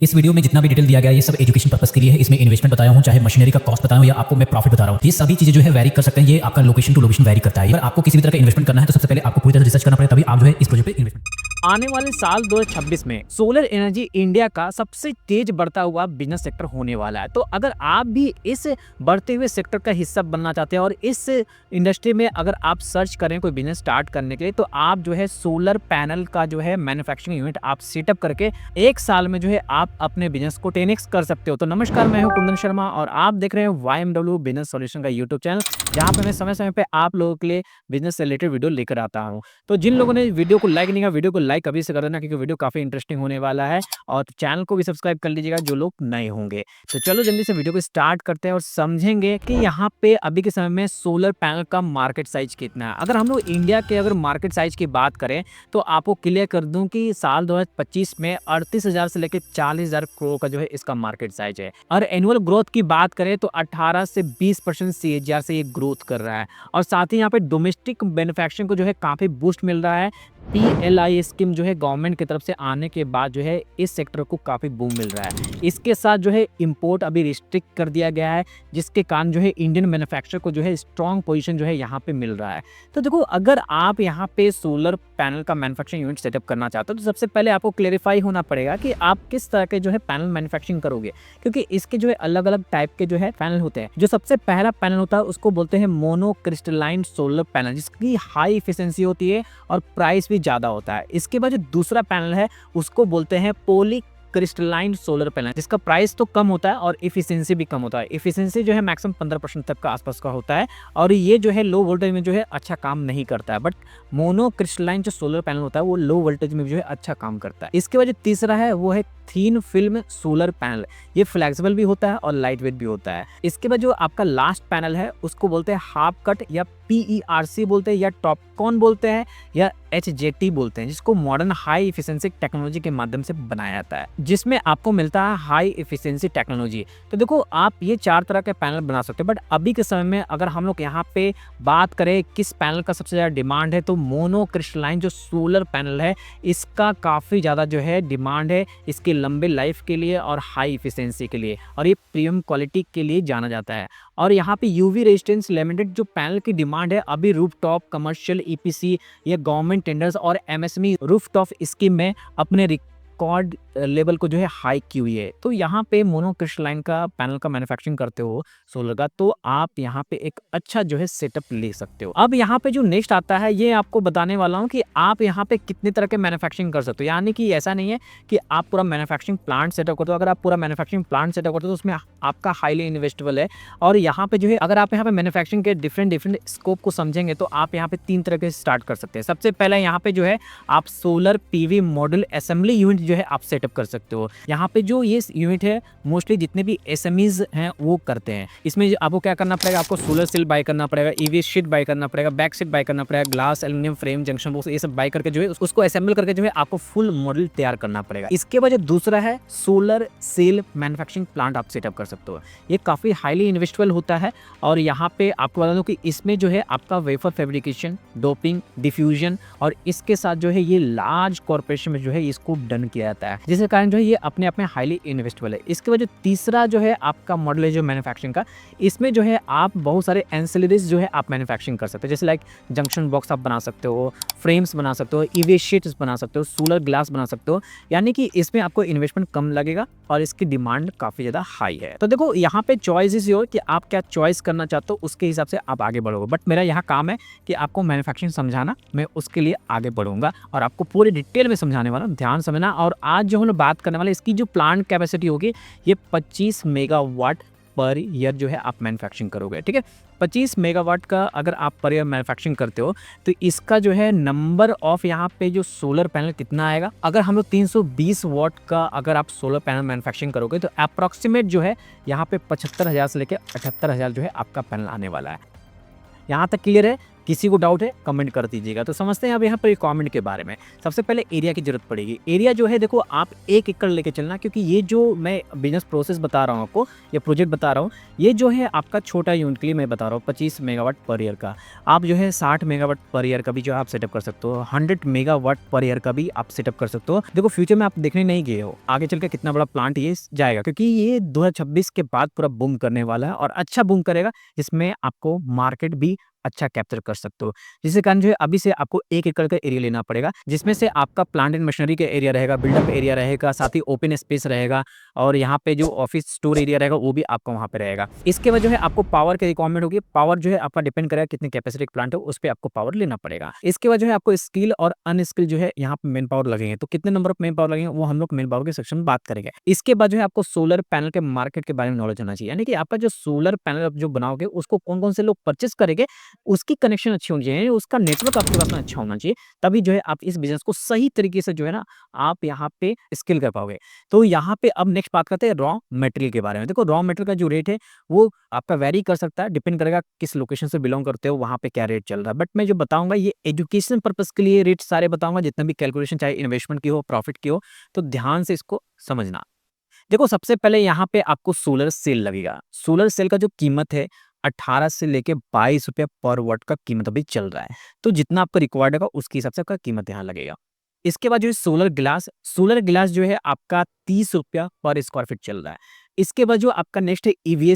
इस वीडियो में जितना भी डिटेल दिया गया है ये सब एजुकेशन पर्पस के लिए है। इसमें इन्वेस्टमेंट बताया हूँ, चाहे मशीनरी का कॉस्ट बताया हूँ या आपको मैं प्रॉफिट बता रहा हूँ, ये सभी चीजें जो है वैरी कर सकते हैं। ये आपका लोकेशन टू लोकेशन वैरी करता है। अगर आपको किसी भी तरह का इन्वेस्टमेंट करना है तो सबसे पहले आपको पूरी तरह रिसर्च करना पड़ेगा, तभी आप जो है इस प्रोजेक्ट पे इन्वेस्टमेंट। आने वाले साल 2026 में सोलर एनर्जी इंडिया का सबसे तेज बढ़ता हुआ बिजनेस सेक्टर होने वाला है। तो अगर आप भी इस बढ़ते हुए सेक्टर का हिस्सा बनना चाहते हैं और इस इंडस्ट्री में अगर आप सर्च करें कोई बिजनेस स्टार्ट करने के लिए, तो आप जो है सोलर पैनल का जो है मैन्युफैक्चरिंग यूनिट आप सेटअप करके एक साल में जो है आप अपने बिजनेस को 10x कर सकते हो। तो नमस्कार, मैं हूं कुंदन शर्मा और आप देख रहे हैं YMW बिजनेस सॉल्यूशन का यूट्यूब चैनल, जहां पे मैं समय समय पे आप लोगों के लिए बिजनेस से रिलेटेड वीडियो लेकर आता हूं। तो जिन लोगों ने वीडियो को लाइक नहीं किया, वीडियो को लाइक अभी से कर देना, क्योंकि वीडियो काफी इंटरेस्टिंग होने वाला है। और चैनल को भी सब्सक्राइब कर लीजिएगा जो लोग नए होंगे। तो चलो जल्दी से वीडियो को स्टार्ट करते हैं और समझेंगे कि यहाँ पे अभी के समय में सोलर पैनल का मार्केट साइज कितना है। अगर हम लोग इंडिया के अगर मार्केट साइज की बात करें तो आपको क्लियर कर दूं कि साल 2025 में 38,000 से लेकर 40,000 करोड़ का जो है इसका मार्केट साइज है। और एनुअल ग्रोथ की बात करें तो 18 से 20% CAGR से ये ग्रोथ कर रहा है। और साथ ही यहाँ पे डोमेस्टिक मैन्युफैक्चरिंग को जो है काफी बूस्ट मिल रहा है। PLI स्कीम जो है गवर्नमेंट की तरफ से आने के बाद जो है इस सेक्टर को काफ़ी बूम मिल रहा है। इसके साथ जो है इंपोर्ट अभी रिस्ट्रिक्ट कर दिया गया है, जिसके कारण जो है इंडियन मैन्युफैक्चरर को जो है स्ट्रॉन्ग पोजीशन जो है यहाँ पे मिल रहा है। तो देखो, अगर आप यहाँ पे सोलर पैनल का मैन्युफैक्चरिंग यूनिट सेटअप करना चाहते हो तो सबसे पहले आपको क्लेरिफाई होना पड़ेगा कि आप किस तरह के जो है पैनल मैन्युफैक्चरिंग करोगे, क्योंकि इसके जो है अलग अलग टाइप के जो है पैनल होते हैं। जो सबसे पहला पैनल होता है उसको बोलते हैं मोनोक्रिस्टलाइन सोलर पैनल, जिसकी हाई इफिशिएंसी होती है और प्राइस भी ज्यादा होता है। इसके बाद जो दूसरा पैनल है उसको बोलते हैं पॉली क्रिस्टलाइन सोलर पैनल, जिसका प्राइस तो कम होता है और इफिशिएंसी भी कम होता है। इफिशिएंसी जो है मैक्सिमम 15% तक का आसपास का होता है और ये जो है लो वोल्टेज में जो है अच्छा काम नहीं करता है। बट मोनो क्रिस्टलाइन जो सोलर पैनल होता है वो लो वोल्टेज में जो है अच्छा काम करता है। इसके बाद जो तीसरा है वो है थीन फिल्म सोलर पैनल। ये फ्लेक्सिबल भी होता है और लाइट वेट भी होता है। इसके बाद जो आपका लास्ट पैनल है उसको बोलते हैं हाफ कट या PERC बोलते हैं या टॉपकॉन बोलते हैं या HJT बोलते हैं, जिसको मॉडर्न हाई इफिशिएंसी टेक्नोलॉजी के माध्यम से बनाया जाता है, जिसमें आपको मिलता है हाई इफिशिएंसी टेक्नोलॉजी। तो देखो, आप ये 4 तरह के पैनल बना सकते हो। बट अभी के समय में अगर हम लोग यहाँ पे बात करें किस पैनल का सबसे ज़्यादा डिमांड है, तो मोनो क्रिस्टलाइन जो सोलर पैनल है इसका काफ़ी ज़्यादा जो है डिमांड है, इसके लंबे लाइफ के लिए और हाई इफिशिएंसी के लिए, और ये प्रीमियम क्वालिटी के लिए जाना जाता है। और यहाँ पे UV रेजिस्टेंस लिमिटेड जो पैनल की डिमांड है अभी रूफटॉप कमर्शियल EPC या गवर्नमेंट टेंडर्स और MSME रूफटॉप स्कीम में अपने रिकॉर्ड लेवल को जो है हाई की हुई है। तो यहाँ पे मोनोक्रिस्टलाइन का पैनल का मैन्युफैक्चरिंग करते हो सोलर का, तो आप यहाँ पे एक अच्छा जो है सेटअप ले सकते हो। अब यहाँ पे जो नेक्स्ट आता है ये आपको बताने वाला हूँ कि आप यहाँ पे कितने तरह के मैन्युफैक्चरिंग कर सकते हो। यानी कि ऐसा नहीं है कि आप पूरा मैन्युफैक्चरिंग प्लांट सेटअप करते हो। अगर आप पूरा मैन्युफैक्चरिंग प्लांट सेटअप करते हो तो उसमें आपका हाईली इन्वेस्टेबल है। और यहाँ पे जो है अगर आप यहाँ पे मैन्युफैक्चरिंग के डिफरेंट स्कोप को समझेंगे तो आप यहाँ पे 3 तरह के स्टार्ट कर सकते हैं। सबसे पहले यहाँ पे जो है आप solar PV module assembly unit जो है आप सेटअप कर सकते हो। यहाँ पे जो ये यूनिट है मोस्टली जितने भी SMEs हैं वो करते हैं। इसमें आपको क्या करना पड़ेगा, आपको सोलर सेल बाय करना पड़ेगा, EV शीट बाय करना पड़ेगा, बैक शीट बाय करना पड़ेगा, glass aluminium frame junction box ये सब बाय करके जो है उसको असेंबल करके जो है आपको फुल मॉडल तैयार करना पड़ेगा। इसके बाद दूसरा है सोलर सेल मैन्युफैक्चरिंग प्लांट आप सेटअप कर सकते हो। ये काफी हाईली इन्वेस्टेबल होता है और यहाँ पे आपको बता दूं कि इसमें जो है आपका वेफर फैब्रिकेशन, डोपिंग, डिफ्यूजन और इसके साथ जो है ये लार्ज कॉर्पोरेशन में जो है इसको डन किया जाता है, जिसके कारण जो है ये अपने आप में हाईली इन्वेस्टेबल है। इसके बाद जो तीसरा जो है आपका मॉडल है जो मैन्युफैक्चरिंग का, इसमें जो है आप बहुत सारे एंसिलरीज जो है आप मैन्युफैक्चरिंग कर सकते हो। जैसे लाइक जंक्शन बॉक्स आप बना सकते हो, फ्रेम्स बना सकते हो, EV शीट्स बना सकते हो, सोलर ग्लास बना सकते हो। यानी कि इसमें आपको इन्वेस्टमेंट कम लगेगा और इसकी डिमांड काफी ज्यादा हाई है। तो देखो, यहाँ पे चॉइसेस हो कि आप क्या चॉइस करना चाहते हो, उसके हिसाब से आप आगे बढ़ोगे। बट मेरा यहाँ काम है कि आपको मैन्युफैक्चरिंग समझाना, मैं उसके लिए आगे बढ़ूंगा और आपको पूरी डिटेल में समझाने वाला हूँ, ध्यान समझना। और आज जो हम लोग बात करने वाले इसकी जो प्लांट कैपेसिटी होगी ये 25 मेगावाट पर ईयर जो है आप मैन्युफैक्चरिंग करोगे। ठीक है, 25 मेगावाट का अगर आप पर ईयर मैन्युफैक्चरिंग करते हो तो इसका जो है नंबर ऑफ यहाँ पे जो सोलर पैनल कितना आएगा। अगर हम लोग 320 वाट का अगर आप सोलर पैनल मैन्युफैक्चरिंग करोगे तो अप्रॉक्सीमेट जो है यहाँ पे 75,000 से लेकर 78,000 जो है आपका पैनल आने वाला है। यहाँ तक क्लियर है किसी को डाउट है कमेंट कर दीजिएगा। तो समझते हैं अब यहाँ पर रिक्वायरमेंट के बारे में। सबसे पहले एरिया की जरूरत पड़ेगी। एरिया जो है देखो आप 1 एकड़ लेके चलना, क्योंकि ये जो मैं बिजनेस प्रोसेस बता रहा हूँ आपको, ये प्रोजेक्ट बता रहा हूँ, ये जो है आपका छोटा यूनिट के लिए मैं बता रहा हूँ 25 मेगावाट पर ईयर का। आप जो है 60 मेगावाट पर ईयर का भी जो है आप सेटअप कर सकते हो, 100 मेगावाट पर ईयर का भी आप सेटअप कर सकते हो। देखो फ्यूचर में आप देखने नहीं गए हो, आगे चल के कितना बड़ा प्लांट ये जाएगा, क्योंकि ये 2026 के बाद पूरा बूम करने वाला है और अच्छा बूम करेगा, जिसमें आपको मार्केट भी अच्छा कैप्चर कर सकते हो। जिसके कारण जो है अभी से आपको 1 एकड़ का एरिया लेना पड़ेगा, जिसमें से आपका प्लांट एंड मशीनरी का एरिया रहेगा, बिल्डअप एरिया रहेगा, साथ ही ओपन स्पेस रहेगा और यहाँ पे जो ऑफिस स्टोर एरिया रहेगा वो भी आपका वहाँ पे रहेगा। इसके बाद जो है आपको पावर की रिक्वायरमेंट होगी। पावर जो है आपका डिपेंड करेगा कितनी कैपेसिटी का प्लांट है, उस पर आपको पावर लेना पड़ेगा। इसके बाद जो है आपको स्किल और अनस्किल जो है यहाँ पे मैन पावर लगेंगे। तो कितने नंबर ऑफ मैन पावर लगेंगे वो हम लोग मैन पावर के सेक्शन में बात करेंगे। इसके बाद जो है आपको सोलर पैनल के मार्केट के बारे में नॉलेज होना चाहिए, यानी कि आपका जो सोलर पैनल जो बनाओगे उसको कौन कौन से लोग परचेस करेंगे, उसकी कनेक्शन अच्छी होनी चाहिए, उसका नेटवर्क आपके पास में अच्छा होना चाहिए। तभी जो है आप इस बिज़नेस को सही तरीके से जो है ना आप यहाँ पे स्किल कर पाओगे। तो यहाँ पे अब नेक्स्ट बात करते हैं रॉ मटेरियल के बारे में। देखो रॉ मटेरियल का जो रेट है वो आपका वैरी कर सकता है, डिपेंड करेगा किस लोकेशन से बिलोंग करते हो, वहाँ पे क्या रेट चल रहा है। बट मैं जो बताऊँगा ये एजुकेशन पर्पज़ के लिए रेट सारे बताऊँगा, जितना भी कैलकुलेशन चाहे इन्वेस्टमेंट की हो, प्रॉफिट की हो, तो ध्यान से इसको समझना। देखो सबसे पहले यहाँ पे आपको सोलर सेल लगेगा। सोलर सेल का जो कीमत है 18 से लेके 22 रुपया पर वाट का कीमत अभी चल रहा है। तो जितना आपका रिक्वायर्ड होगा उसके हिसाब से आपका कीमत यहाँ लगेगा। इसके बाद जो है सोलर ग्लास जो है आपका 30 रुपया पर स्क्वायर फीट चल रहा है। इसके बाद जो आपका नेक्स्ट है ईवीए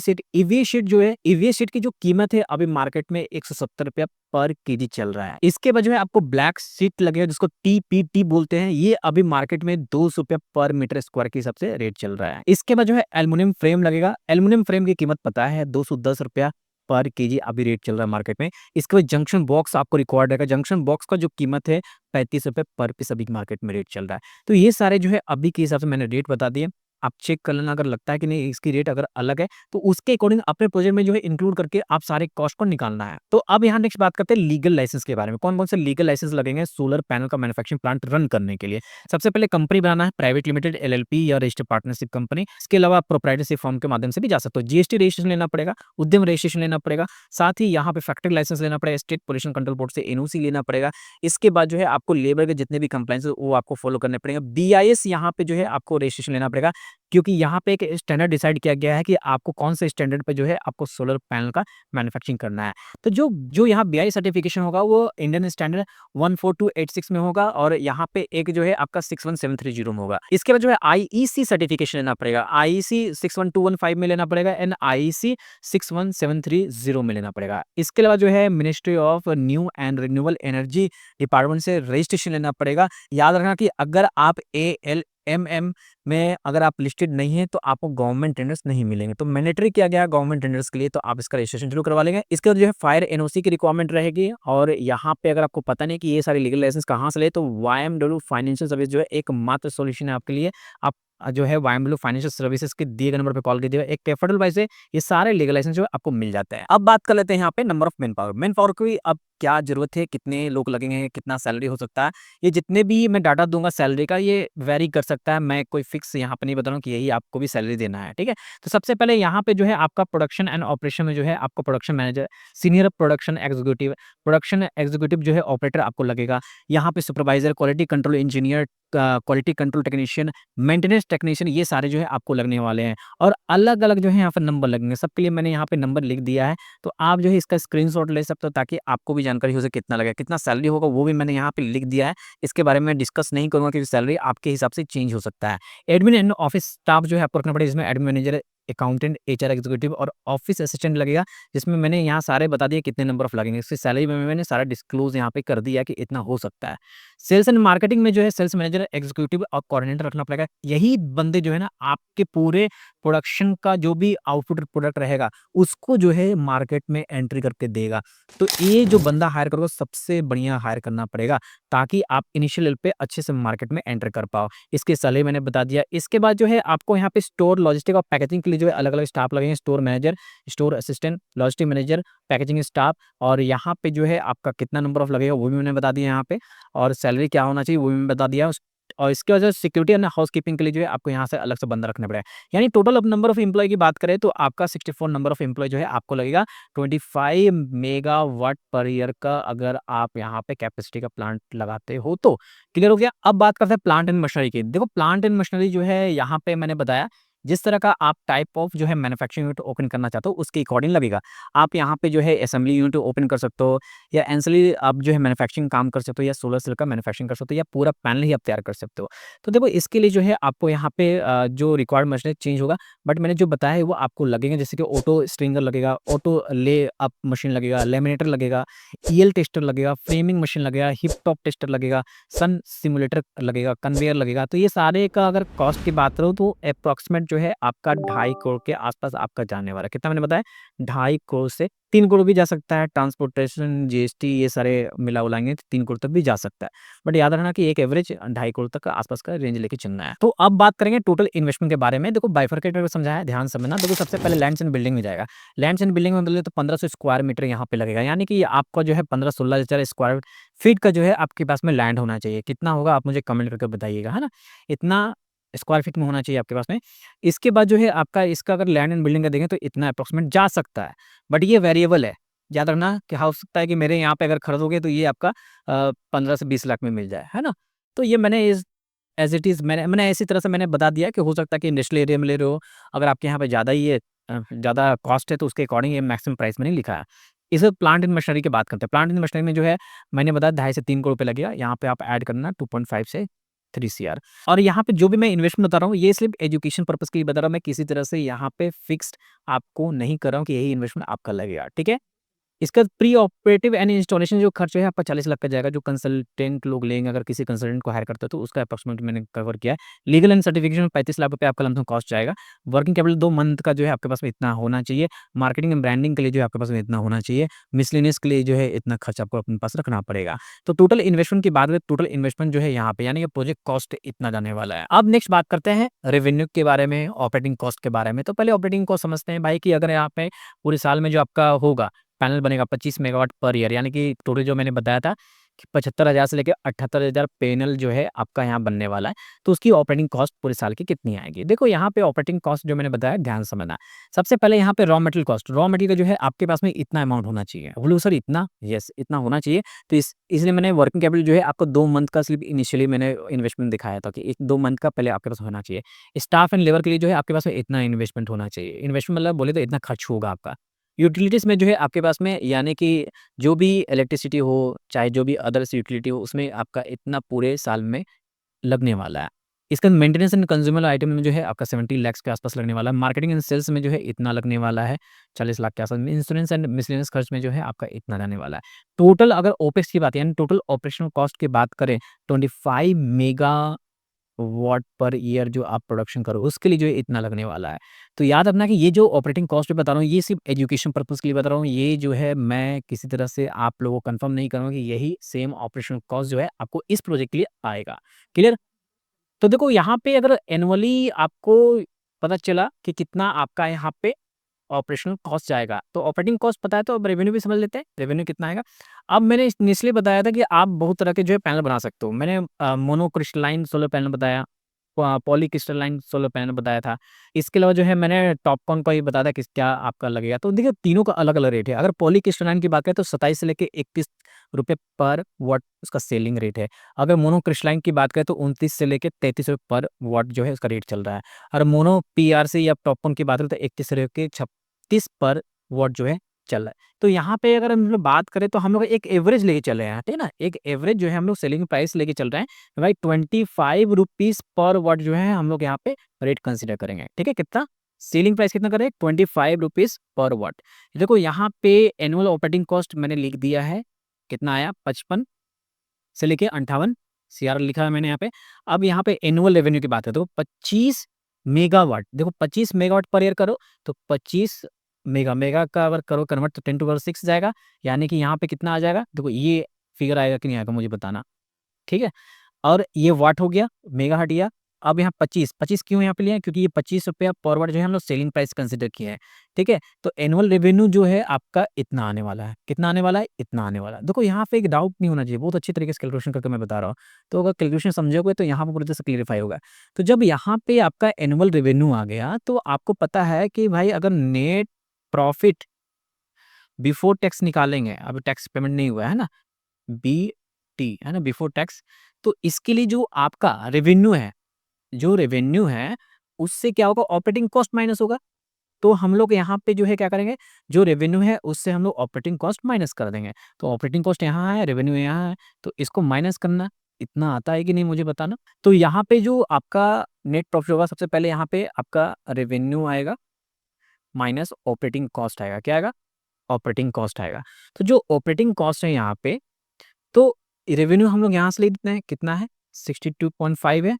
शीट जो है, ईवीए शीट की जो कीमत है अभी मार्केट में 170 रुपया पर केजी चल रहा है। इसके बाद जो है आपको ब्लैक शीट लगेगा, जिसको टीपीटी बोलते हैं, ये अभी मार्केट में 200 रुपया पर मीटर स्क्वायर के हिसाब से रेट चल रहा है। इसके बाद जो है एल्युमिनियम फ्रेम लगेगा। एल्युमिनियम फ्रेम की कीमत पता है 210 रुपया पर केजी अभी रेट चल रहा है मार्केट में। इसके बाद जंक्शन बॉक्स आपको रिक्वायर्ड रहेगा। जंक्शन बॉक्स का जो कीमत है 35 रुपये पर पीस अभी मार्केट में रेट चल रहा है। तो ये सारे जो है अभी के हिसाब से मैंने रेट बता दिए। आप चेक कर लेना, अगर लगता है कि नहीं इसकी रेट अगर अलग है तो उसके अकॉर्डिंग अपने प्रोजेक्ट में जो है इंक्लूड करके आप सारे कॉस्ट को निकालना है। तो अब यहाँ नेक्स्ट बात करते हैं लीगल लाइसेंस के बारे में। कौन कौन से लीगल लाइसेंस लगेंगे सोलर पैनल का मैन्युफैक्चरिंग प्लांट रन करने के लिए। सबसे पहले कंपनी बनाना है, प्राइवेट लिमिटेड, एलएलपी या रजिस्टर्ड पार्टनरशिप कंपनी। इसके अलावा आप प्रोप्राइटरशिप फॉर्म के माध्यम से भी जा सकते हो। जीएसटी रजिस्ट्रेशन लेना पड़ेगा, उद्यम रजिस्ट्रेशन लेना पड़ेगा, साथ ही यहाँ पे फैक्ट्री लाइसेंस लेना पड़ेगा, स्टेट पोल्यूशन कंट्रोल बोर्ड से एनओसी लेना पड़ेगा। इसके बाद जो है आपको लेबर के जितने भी कंप्लायंस वो आपको फॉलो करने पड़ेंगे। बीआईएस यहाँ पे जो है आपको रजिस्ट्रेशन लेना पड़ेगा, क्योंकि यहाँ पे एक स्टैंडर्ड डिसाइड किया गया है कि आपको कौन से स्टैंडर्ड पे जो है आपको सोलर पैनल का मैन्युफैक्चरिंग करना है। तो जो जो यहाँ बीआई सर्टिफिकेशन होगा वो इंडियन स्टैंडर्ड 14286 में होगा और यहाँ पे एक जो है आपका 61730 में होगा। इसके बाद जो है आईईसी सर्टिफिकेशन लेना पड़ेगा, आईईसी 61215 में लेना पड़ेगा एंड आईईसी 61730 में लेना पड़ेगा। इसके अलावा जो है ministry of new and renewable energy department से रजिस्ट्रेशन लेना पड़ेगा। याद रखना कि अगर आप एएलएमएम में अगर आप लिस्टेड नहीं है तो आपको गवर्नमेंट टेंडर्स नहीं मिलेंगे। तो मैंडेटरी किया गया है गवर्नमेंट टेंडर्स के लिए, तो आप इसका रजिस्ट्रेशन जरूर करवा लेंगे। इसके बाद जो है फायर एनओसी की रिक्वायरमेंट रहेगी और यहाँ पे अगर आपको पता नहीं कि ये सारे लीगल लाइसेंस कहाँ से ले, तो वाईएमडब्ल्यू फाइनेंशियल सर्विस जो है एकमात्र सॉल्यूशन है आपके लिए। आप जो है वाईएमडब्ल्यू फाइनेंशियल सर्विसेज के दिए गए नंबर पे कॉल कीजिएगा, एक टेफर्डल वाइज से ये सारे लीगल लाइसेंस जो है आपको मिल जाते हैं। अब बात कर लेते हैं यहाँ पे नंबर ऑफ मैन पावर की अब क्या जरूरत है, कितने लोग लगेंगे, कितना सैलरी हो सकता है। ये जितने भी मैं डाटा दूंगा सैलरी का ये वेरी कर सकता है, मैं कोई फिक्स यहाँ पे नहीं बता रहा हूँ कि यही आपको भी सैलरी देना है, ठीक है। तो सबसे पहले यहाँ पे जो है आपका प्रोडक्शन एंड ऑपरेशन में जो है आपको production manager, senior production executive जो है ऑपरेटर आपको लगेगा। यहाँ पे supervisor, quality control engineer, quality control technician, maintenance technician, ये सारे जो है आपको लगने वाले हैं और अलग अलग जो है यहाँ पर नंबर लगेंगे। सबके लिए मैंने यहाँ पे नंबर लिख दिया है, तो आप जो है इसका स्क्रीनशॉट ले सकते हो ताकि आपको भी जानकारी हो सके कितना लगेगा, कितना सैलरी होगा वो भी मैंने यहाँ पे लिख दिया है। इसके बारे में डिस्कस नहीं करूँगा क्योंकि सैलरी आपके हिसाब से चेंज हो सकता है। एडमिन एंड ऑफिस स्टाफ जो है आपको रखना पड़ेगा, जिसमें admin manager, accountant, HR executive और ऑफिस असिस्टेंट लगेगा, जिसमें मैंने यहाँ सारे बता दिए कितने नंबर ऑफ लगेंगे। इसकी सैलरी में मैंने सारा डिस्क्लोज यहाँ पे कर दिया कि इतना हो सकता है। सेल्स एंड मार्केटिंग में जो है सेल्स मैनेजर, एग्जीक्यूटिव और कोऑर्डिनेटर रखना पड़ेगा। यही बंदे जो है ना आपके पूरे प्रोडक्शन का जो भी आउटपुट प्रोडक्ट रहेगा उसको जो है मार्केट में एंट्री करके देगा। तो ये जो बंदा हायर करोगे सबसे बढ़िया हायर करना पड़ेगा ताकि आप इनिशियल लेवल पे अच्छे से मार्केट में एंटर कर पाओ। इसके सैलरी मैंने बता दिया। इसके बाद जो है आपको यहाँ पे स्टोर, लॉजिस्टिक और पैकेजिंग के लिए जो है अलग अलग स्टाफ लगेंगे। Store manager, store assistant, logistic manager, packaging staff, और यहाँ पे जो है आपका कितना नंबर ऑफ लगेगा वो भी मैंने बता दिया यहाँ पे, और सैलरी क्या होना चाहिए वो भी मैंने बता दिया। और इसके वजह से सिक्योरिटी एंड हाउसकीपिंग के लिए जो है आपको यहाँ से अलग से बंदा रखना पड़ेगा। यानी टोटल अब नंबर ऑफ एम्प्लॉय की बात करें तो आपका 64 नंबर ऑफ एम्प्लॉय जो है आपको लगेगा। 25 मेगावाट पर ईयर का अगर आप यहाँ पे कैपेसिटी का प्लांट लगाते हो तो। क्लियर हो गया? अब बात करते हैं प्लांट एंड मशीनरी की। देखो प्लांट एंड मशीनरी जो है यहाँ पे मैंने बताया जिस तरह का आप टाइप ऑफ जो है मैन्युफैक्चरिंग यूनिट ओपन करना चाहते हो उसके अकॉर्डिंग लगेगा। आप यहाँ पे जो है असेंबली यूनिट ओपन कर सकते हो या एंसिलरी आप जो है मैन्युफैक्चरिंग काम कर सकते हो या सोलर सेल का मैन्युफैक्चरिंग कर सकते हो या पूरा पैनल ही आप तैयार कर सकते हो। तो देखो इसके लिए जो है आपको यहाँ पे जो रिक्वायर्ड मशीनरी चेंज होगा, बट मैंने जो बताया है वो आपको लगेगा। जैसे कि ऑटो स्ट्रिंगर लगेगा, ऑटो ले अप मशीन लगेगा, लेमिनेटर लगेगा, ईएल टेस्टर लगेगा, फ्रेमिंग मशीन लगेगा, हिप टॉप टेस्टर लगेगा, सन सिमुलेटर लगेगा, कन्वेयर लगेगा। तो ये सारे का अगर कॉस्ट की बात करूँ तो अप्रॉक्सीमेट जो है आपका 2.5 करोड़ के आसपास आपका जाने वाला है। कितना मैंने बताया? 2.5 करोड़ से 3 करोड़ भी जा सकता है। ट्रांसपोर्टेशन, जीएसटी ये सारे मिला-विलाएँगे तो 3 करोड़ तक भी जा सकता है। बट याद रखना कि एक एवरेज 2.5 करोड़ तक का आसपास का रेंज लेके चलना है। तो अब बात करेंगे टोटल इन्वेस्टमेंट के बारे में। देखो बाइफरकेट करके समझाया है, ध्यान से समझना। देखो सबसे पहले लैंड्स एंड बिल्डिंग में जाएगा। लैंड्स एंड बिल्डिंग में बोले तो 1500 स्क्वायर मीटर यहाँ पे लगेगा। यानी कि आपका जो है 15-16 हज़ार स्क्वायर फीट का जो है आपके पास में लैंड होना चाहिए। कितना होगा आप मुझे कमेंट करके बताइएगा, है ना? इतना स्क्वायर फीट में होना चाहिए आपके पास में। इसके बाद जो है आपका इसका अगर लैंड एंड बिल्डिंग का देखें तो इतना अप्रॉक्सीमेट जा सकता है। बट ये वेरिएबल है। याद रखना कि हो सकता है कि मेरे यहाँ पे अगर खरीदोगे तो ये आपका 15 से 20 लाख में मिल जाए, है ना? तो ये मैंने इस एज़ इट इज़ मैंने ऐसी तरह से मैंने बता दिया कि हो सकता है कि इंडस्ट्रियल एरिया में ले रहे हो, अगर आपके यहाँ पे ज़्यादा ही ज़्यादा कॉस्ट है तो उसके अकॉर्डिंग ये मैक्सिमम प्राइस मैंने लिखा है। इस प्लांट एंड मशीनरी की बात करते हैं। प्लांट एंड मशीनरी में जो है मैंने बताया 2.5 से 3 करोड़ रुपए लगेगा। यहाँ पे आप ऐड करना 2.5 से 3 सीआर। और यहाँ पे जो भी मैं इन्वेस्टमेंट बता रहा हूँ ये सिर्फ एजुकेशन पर्पज़ के लिए बता रहा हूँ। मैं किसी तरह से यहाँ पे फिक्स्ड आपको नहीं कर रहा हूँ कि यही इन्वेस्टमेंट आपका लगेगा, ठीक है? इसका प्री ऑपरेटिव एंड इंस्टॉलेशन जो खर्च है आपका 40 लाख का जाएगा। जो कंसल्टेंट लोग लेंगे, अगर किसी कंसल्टेंट को हायर करते हो तो उसका अप्रॉक्सिमेट मैंने कवर किया है। लीगल एंड सर्टिफिकेशन में 35 लाख रुपए आपका लमसम कॉस्ट जाएगा। वर्किंग कैपिटल 2 मंथ का जो है आपके पास में इतना होना चाहिए। मार्केटिंग एंड ब्रांडिंग के लिए जो है आपके पास में इतना होना चाहिए। मिसलेनियस के लिए जो है इतना खर्च आपको अपने पास रखना पड़ेगा। तो टोटल इन्वेस्टमेंट की बात करें, टोटल इन्वेस्टमेंट जो है यहाँ पे यानी कि प्रोजेक्ट कॉस्ट इतना जाने वाला है। अब नेक्स्ट बात करते हैं रेवेन्यू के बारे में, ऑपरेटिंग कॉस्ट के बारे में। तो पहले ऑपरेटिंग कॉस्ट समझते हैं भाई कि अगर यहाँ पे पूरे साल में जो आपका होगा पैनल बनेगा 25 मेगावाट पर ईयर, यानी कि टोटल जो मैंने बताया था कि 75,000 से लेके 78,000 पैनल जो है आपका यहाँ बनने वाला है। तो उसकी ऑपरेटिंग कॉस्ट पूरे साल की कितनी आएगी? देखो यहाँ पे ऑपरेटिंग कॉस्ट जो मैंने बताया ध्यान से समझना। सबसे पहले यहाँ पे raw material cost, raw material जो है आपके पास में इतना अमाउंट होना चाहिए। बोले सर इतना? यस, इतना होना चाहिए। तो इसलिए मैंने वर्किंग कैपिटल जो है आपको 2 मंथ का सिर्फ इनिशियली मैंने इन्वेस्टमेंट दिखाया था कि 2 मंथ का पहले आपके पास होना चाहिए। स्टाफ एंड लेबर के लिए जो है आपके पास में इतना इन्वेस्टमेंट होना चाहिए। इन्वेस्टमेंट मतलब बोले तो इतना खर्च होगा आपका। यूटिलिटीज़ में जो है आपके पास में यानी कि जो भी इलेक्ट्रिसिटी हो, चाहे जो भी अदर्स यूटिलिटी हो, उसमें आपका इतना पूरे साल में लगने वाला है। इसका मेंटेनेंस एंड कंज्यूमर आइटम में जो है आपका 70 लैक्स के आसपास लगने वाला है। मार्केटिंग एंड सेल्स में जो है इतना लगने वाला है, 40 लाख के आसपास में। इंश्योरेंस एंड मिसलेनियस खर्च में जो है आपका इतना जाने वाला है। टोटल अगर ओपेक्स की बात यानी टोटल ऑपरेशनल कॉस्ट की बात करें, 25 मेगा वॉट पर ईयर जो आप प्रोडक्शन करो उसके लिए जो है इतना लगने वाला है। तो याद रखना कि ये जो ऑपरेटिंग कॉस्ट बता रहा हूँ ये सिर्फ एजुकेशन पर्पज़ के लिए बता रहा हूँ। ये जो है मैं किसी तरह से आप लोगों को कंफर्म नहीं करूँगा कि यही सेम ऑपरेशनल कॉस्ट जो है आपको इस प्रोजेक्ट के लिए आएगा। क्लियर? तो देखो यहाँ पे अगर एनुअली आपको पता चला कि कितना आपका यहाँ पे ऑपरेशनल कॉस्ट जाएगा। तो ऑपरेटिंग कॉस्ट पता है तो अब रेवेन्यू भी समझ लेते हैं, रेवेन्यू कितना आएगा। अब मैंने इनिशियली बताया था कि आप बहुत तरह के जो है पैनल बना सकते हो। मैंने मोनोक्रिस्टलाइन सोलर पैनल बताया, पॉलीक्रिस्टलाइन सोलर पैनल बताया था। इसके अलावा जो है मैंने टॉपकॉन का ही बताया था कि क्या आपका लगेगा। तो देखिए तीनों का अलग-अलग रेट है। अगर पॉलीक्रिस्टलाइन की बात करें तो 27 से लेके 31 रुपए पर वॉट उसका सेलिंग रेट है। अगर मोनोक्रिस्टलाइन की बात करें तो 29 से लेके 33 रुपए पर वॉट जो है उसका रेट चल रहा है। और मोनो पीआरसी या टॉपकॉन की बात करें तो 31 से लेके 30 पर वॉट जो है चल रहा है। तो यहाँ पे अगर हम लोग बात करें तो हम लोग एक एवरेज लेके चले हैं, ठीक है ना? एक एवरेज जो है हम लोग सेलिंग प्राइस लेके चल रहे हैं। भाई 25 रुपीज़ पर वॉट जो है हम लोग यहाँ पे रेट कंसीडर करेंगे, ठीक है? कितना? सेलिंग प्राइस कितना करें? 25 रुपीज़ पर वॉट। देखो यहाँ पे एनुअल ऑपरेटिंग कॉस्ट मैंने लिख दिया है। कितना आया? 55 से लेके 58 सीआर लिखा है मैंने यहाँ पे। अब यहाँ पे एनुअल रेवेन्यू की बात है तो 25 मेगावाट, देखो 25 मेगावाट पर ईयर करो तो 25 मेगा का अगर करो कन्वर्ट तो 10 टू पावर 6 जाएगा। यानी कि यहाँ पे कितना आ जाएगा? देखो ये फिगर आएगा कि नहीं आएगा मुझे बताना, ठीक है? और ये वाट हो गया, मेगा हट गया अब यहाँ 25 क्यों यहाँ पे लिया है? क्योंकि ये 25 रुपया फॉरवर्ड जो है हम लोग सेलिंग प्राइस कंसिडर किया है, ठीक है? तो एनुअल रेवेन्यू जो है आपका इतना आने वाला है। कितना आने वाला है? इतना आने वाला है। देखो यहाँ पे एक डाउट नहीं होना चाहिए, बहुत अच्छी तरीके से कैलकुलेशन करके मैं बता रहा हूँ। तो अगर कैलकुलेशन समझोगे तो यहाँ पे पूरी तरह से क्लेरिफाई होगा। तो जब यहाँ पे आपका एनुअल रेवेन्यू आ गया तो आपको पता है कि भाई अगर नेट प्रॉफिट बिफोर टैक्स निकालेंगे, अभी टैक्स पेमेंट नहीं हुआ है ना, बीटी है ना, बिफोर टैक्स, तो इसके लिए जो आपका रेवेन्यू है, जो रेवेन्यू है उससे क्या होगा, ऑपरेटिंग कॉस्ट माइनस होगा। तो हम लोग यहाँ पे जो है क्या करेंगे, जो रेवेन्यू है उससे हम लोग ऑपरेटिंग कॉस्ट माइनस कर देंगे। तो ऑपरेटिंग कॉस्ट यहाँ है, रेवेन्यू यहाँ है, तो इसको माइनस करना, इतना आता है कि नहीं मुझे बताना। तो यहाँ पे जो आपका नेट प्रॉफिट होगा, सबसे पहले यहाँ पे आपका रेवेन्यू आएगा माइनस ऑपरेटिंग कॉस्ट आएगा। क्या आएगा? ऑपरेटिंग कॉस्ट आएगा। तो जो ऑपरेटिंग कॉस्ट है यहाँ पे, तो रेवेन्यू हम लोग यहाँ से ले लेते हैं, कितना है 62.5 है,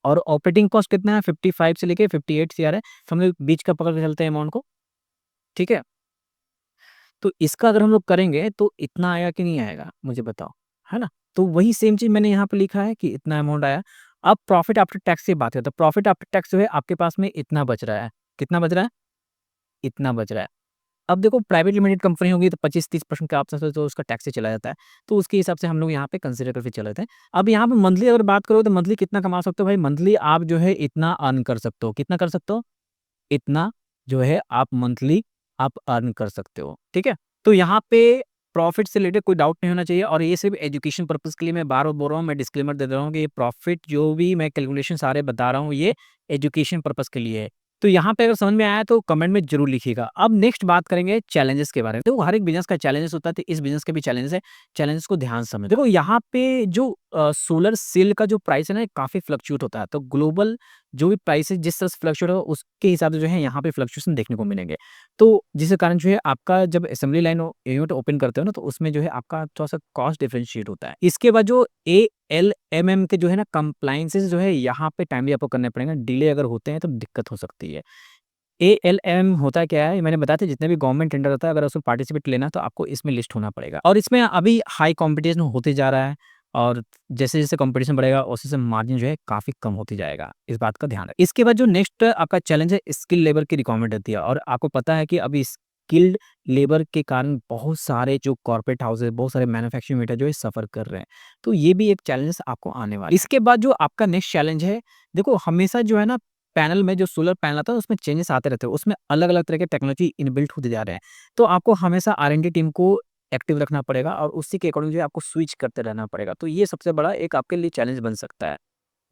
और ऑपरेटिंग कॉस्ट कितना है 55 से लेके 58 सीआर है। तो हम लोग बीच का पकड़ के चलते हैं अमाउंट को, ठीक है? तो इसका अगर हम लोग करेंगे तो इतना आएगा कि नहीं आएगा मुझे बताओ, है ना? तो वही सेम चीज़ मैंने यहाँ पे लिखा है कि इतना अमाउंट आया। अब प्रॉफिट आफ्टर टैक्स की बात है, तो प्रॉफिट आफ्टर टैक्स जो है आपके पास में इतना बच रहा है। कितना बच रहा है? इतना बच रहा है। अब देखो प्राइवेट लिमिटेड कंपनी होगी तो 25-30% के आसपास तो उसका टैक्स ही चला जाता है। तो उसके हिसाब से हम लोग यहाँ पे कंसीडर करके चल रहे थे। अब यहाँ पे मंथली अगर बात करो तो मंथली कितना कमा सकते हो भाई? मंथली आप जो है इतना अर्न कर सकते हो। कितना कर सकते हो? इतना जो है आप मंथली आप अर्न कर सकते हो, ठीक है? तो यहाँ पे प्रॉफिट से रिलेटेड कोई डाउट नहीं होना चाहिए, और ये सिर्फ एजुकेशन पर्पस के लिए मैं बार-बार बोल रहा हूँ, मैं डिस्क्लेमर दे दे रहा हूँ कि ये प्रॉफिट जो भी मैं कैलकुलेशन सारे बता रहा हूँ, ये एजुकेशन पर्पस के लिए है। तो यहाँ पे अगर समझ में आया तो कमेंट में ज़रूर लिखिएगा। अब नेक्स्ट बात करेंगे चैलेंजेस के बारे में। देखो हर एक बिज़नेस का चैलेंजेस होता है, तो इस बिज़नेस के भी चैलेंजेस है। चैलेंजेस को ध्यान से समझो। देखो यहाँ पे जो सोलर सेल का जो प्राइस है ना, काफ़ी फ्लक्चुएट होता है। तो ग्लोबल जो भी प्राइस है जिस तरह से फ्लक्चुएट हो उसके हिसाब से जो है यहाँ पे फ्लक्चुएशन देखने को मिलेंगे। तो जिसके कारण जो है आपका जब असेंबली लाइन यूनिट ओपन करते हो ना, तो उसमें जो है आपका थोड़ा-सा कॉस्ट डिफरेंशिएट होता है। इसके बाद जो एएलएमएम के जो है ना कंप्लायंसेस जो है यहाँ पे टाइमली आपको करने पड़ेंगे। डिले अगर होते हैं तो दिक्कत हो सकती है। एएलएम होता क्या है? मैंने बताया था जितने भी गवर्नमेंट टेंडर होता है अगर उसमें पार्टिसिपेट लेना है तो आपको इसमें लिस्ट होना पड़ेगा। और इसमें अभी हाई कॉम्पिटिशन होते जा रहा है, और जैसे-जैसे कॉम्पिटिशन बढ़ेगा वैसे-वैसे मार्जिन जो है काफ़ी कम होती जाएगा। इस बात का ध्यान रखें। इसके बाद जो नेक्स्ट आपका चैलेंज है, स्किल लेबर की रिक्वायरमेंट रहती है, और आपको पता है कि अभी स्किल्ड लेबर के कारण बहुत सारे जो कॉर्पोरेट हाउसेस, बहुत सारे मैन्युफैक्चरिंग यूनिट है जो है सफ़र कर रहे हैं। तो ये भी एक चैलेंज आपको आने वाला है। इसके बाद जो आपका नेक्स्ट चैलेंज है, देखो हमेशा जो है ना पैनल में जो सोलर पैनल आता है उसमें चेंजेस आते रहते हैं। उसमें अलग-अलग तरह के टेक्नोलॉजी इनबिल्ट होते जा रहे हैं। तो आपको हमेशा आर-एन-डी टीम को एक्टिव रखना पड़ेगा, और उसी के अकॉर्डिंग जो है आपको स्विच करते रहना पड़ेगा। तो ये सबसे बड़ा एक आपके लिए चैलेंज बन सकता है।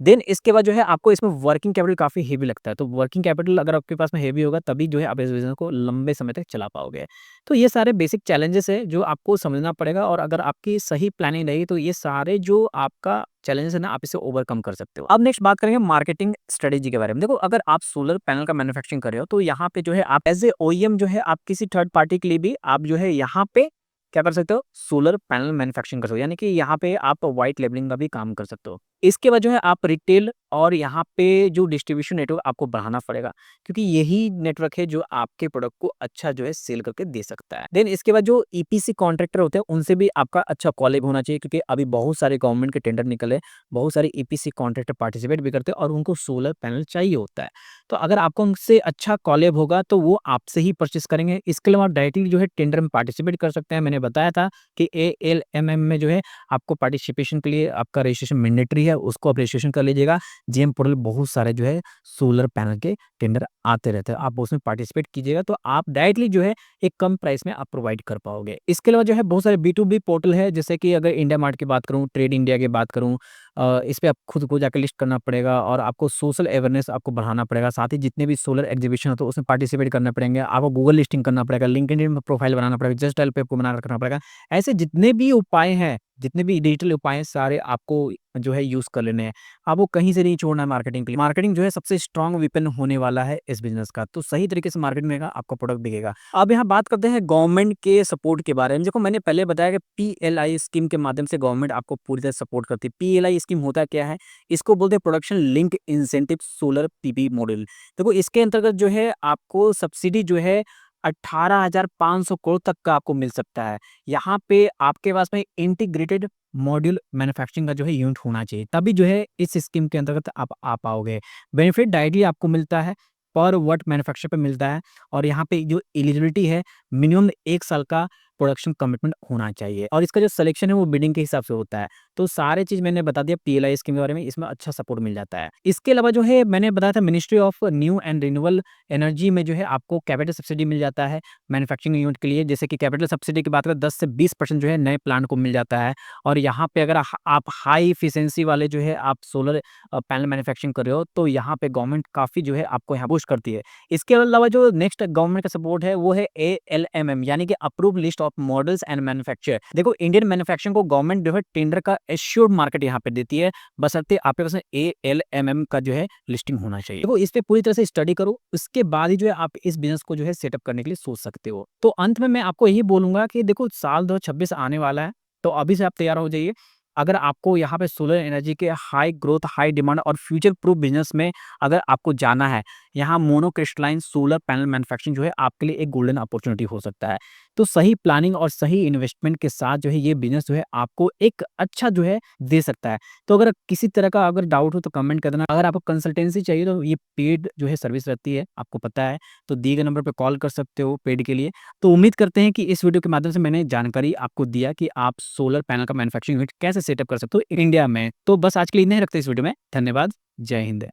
देन इसके बाद जो है आपको इसमें वर्किंग कैपिटल काफ़ी हेवी लगता है। तो वर्किंग कैपिटल अगर आपके पास में हेवी होगा तभी जो है आप इस बिज़नेस को लंबे समय तक चला पाओगे। तो ये सारे बेसिक चैलेंजेस हैं जो आपको समझना पड़ेगा, और अगर आपकी सही प्लानिंग रही तो ये सारे जो आपका चैलेंजेस है ना आप इसे ओवरकम कर सकते हो। अब नेक्स्ट बात करेंगे मार्केटिंग स्ट्रेटजी के बारे में। देखो अगर आप सोलर पैनल का मैन्युफैक्चरिंग कर रहे हो तो यहाँ पे जो है आप एज़ ए ओईएम जो है आप किसी थर्ड पार्टी के लिए भी आप जो है यहाँ पे क्या कर सकते हो, सोलर पैनल मैन्युफैक्चरिंग कर सकते हो। यानी कि यहाँ पे आप व्हाइट लेबलिंग का भी काम कर सकते हो। इसके बाद जो है आप रिटेल और यहाँ पे जो डिस्ट्रीब्यूशन नेटवर्क आपको बढ़ाना पड़ेगा, क्योंकि यही नेटवर्क है जो आपके प्रोडक्ट को अच्छा जो है सेल करके दे सकता है। देन इसके बाद जो ईपीसी कॉन्ट्रैक्टर होते हैं उनसे भी आपका अच्छा कोलैब होना चाहिए, क्योंकि अभी बहुत सारे गवर्नमेंट के टेंडर निकले, बहुत सारे ईपीसी कॉन्ट्रैक्टर पार्टिसिपेट भी करते हैं और उनको सोलर पैनल चाहिए होता है। तो अगर आपको उनसे अच्छा कोलैब होगा तो वो आपसे ही परचेस करेंगे। इसके अलावा आप डायरेक्टली जो है टेंडर में पार्टिसिपेट कर सकते हैं। मैंने बताया था कि एएलएमएम में जो है आपको पार्टिसिपेशन के लिए आपका रजिस्ट्रेशन मैंडेटरी है, उसको आप रजिस्ट्रेशन कर लीजिएगा। जेम पोर्टल बहुत सारे जो है सोलर पैनल के टेंडर आते रहते हैं, आप उसमें पार्टिसिपेट कीजिएगा तो आप डायरेक्टली जो है एक कम प्राइस में आप प्रोवाइड कर पाओगे। इसके अलावा जो है बहुत सारे बी2बी पोर्टल है, जैसे कि अगर इंडिया मार्ट की बात करूँ, ट्रेड इंडिया की बात करूँ, इस पे आप खुद को जाकर लिस्ट करना पड़ेगा, और आपको सोशल अवेयरनेस आपको बढ़ाना पड़ेगा। साथ ही जितने भी सोलर एग्जीबिशन होते हैं उसमें पार्टिसिपेट करना पड़ेंगे। आपको गूगल लिस्टिंग करना पड़ेगा, लिंक्डइन में प्रोफाइल बनाना पड़ेगा, जस्ट डायल पे आपको बना के रखना पड़ेगा। ऐसे जितने भी उपाय हैं, जितने भी डिजिटल उपाय हैं, सारे आपको जो है यूज़ कर लेने हैं। आपको कहीं से नहीं छोड़ना है मार्केटिंग के लिए। मार्केटिंग जो है सबसे स्ट्रॉन्ग वेपन होने वाला है इस बिज़नेस का। तो सही तरीके से मार्केटिंग रहेगा, आपका प्रोडक्ट बिकेगा। अब यहाँ बात करते हैं गवर्नमेंट के सपोर्ट के बारे में। देखो मैंने पहले बताया कि पीएलआई स्कीम के माध्यम से गवर्नमेंट आपको पूरी तरह सपोर्ट करती है। पीएलआई स्कीम होता क्या है? इसको बोलते हैं production link incentive solar PV model. देखो इसके अंतर्गत जो है आपको सब्सिडी जो है 18,500 करोड़ तक का आपको मिल सकता है। यहाँ पे आपके पास में इंटीग्रेटेड मॉड्यूल मैन्युफैक्चरिंग का जो है यूनिट होना चाहिए, तभी जो है इस स्कीम के अंतर्गत आप आ पाओगे। बेनिफिट डायरेक्टली आपको मिलता है, पर वट मैन्युफैक्चर पे मिलता है, और यहाँ पे जो एलिजिबिलिटी है, मिनिमम 1 साल का प्रोडक्शन कमिटमेंट होना चाहिए, और इसका जो सिलेक्शन है वो बिडिंग के हिसाब से होता है। तो सारे चीज़ मैंने बता दिया पीएलआई स्कीम के बारे में, इसमें अच्छा सपोर्ट मिल जाता है। इसके अलावा जो है मैंने बताया था ministry of new and renewable energy में जो है आपको कैपिटल सब्सिडी मिल जाता है मैन्युफैक्चरिंग यूनिट के लिए। जैसे कि कैपिटल सब्सिडी की बात करें 10 से 20% जो है नए प्लांट को मिल जाता है, और यहाँ पे अगर आप हाई एफिशिएंसी वाले जो है आप सोलर पैनल मैन्युफैक्चरिंग कर रहे हो, तो यहाँ पे गवर्नमेंट काफ़ी जो है आपको यहाँ बूस्ट करती है। इसके अलावा जो नेक्स्ट गवर्नमेंट का सपोर्ट है वो है एएलएमएम, यानी कि approve list of models and manufacture. देखो इंडियन मैन्युफैक्चरिंग को गवर्नमेंट जो है टेंडर का एश्योर्ड मार्केट यहाँ पे देती है, बशर्ते आपके पास एएलएमएम का जो है लिस्टिंग होना चाहिए। देखो इस पे पूरी तरह से स्टडी करो, उसके बाद ही जो है आप इस बिजनेस को जो है सेटअप करने के लिए सोच सकते हो। तो अंत में मैं आपको यही बोलूंगा कि देखो साल 2026 आने वाला है, तो अभी से आप तैयार हो जाइए। अगर आपको यहाँ पे सोलर एनर्जी के हाई ग्रोथ, हाई डिमांड और फ्यूचर प्रूफ बिजनेस में अगर आपको जाना है, यहाँ मोनोक्रिस्टलाइन सोलर पैनल मैन्युफैक्चरिंग जो है आपके लिए एक गोल्डन अपॉर्चुनिटी हो सकता है। तो सही प्लानिंग और सही इन्वेस्टमेंट के साथ जो है ये बिजनेस जो है आपको एक अच्छा जो है दे सकता है। तो अगर किसी तरह का अगर डाउट हो तो कमेंट कर देना। अगर आपको कंसल्टेंसी चाहिए तो ये पेड जो है सर्विस रहती है, आपको पता है, तो दिए गए नंबर पे कॉल कर सकते हो पेड के लिए। तो उम्मीद करते हैं कि इस वीडियो के माध्यम से मैंने जानकारी आपको दिया कि आप सोलर पैनल का मैन्युफैक्चरिंग यूनिट कैसे सेटअप कर सकते हो इंडिया में। तो बस आज के लिए इतना ही रखते हैं इस वीडियो में। धन्यवाद। जय हिंद।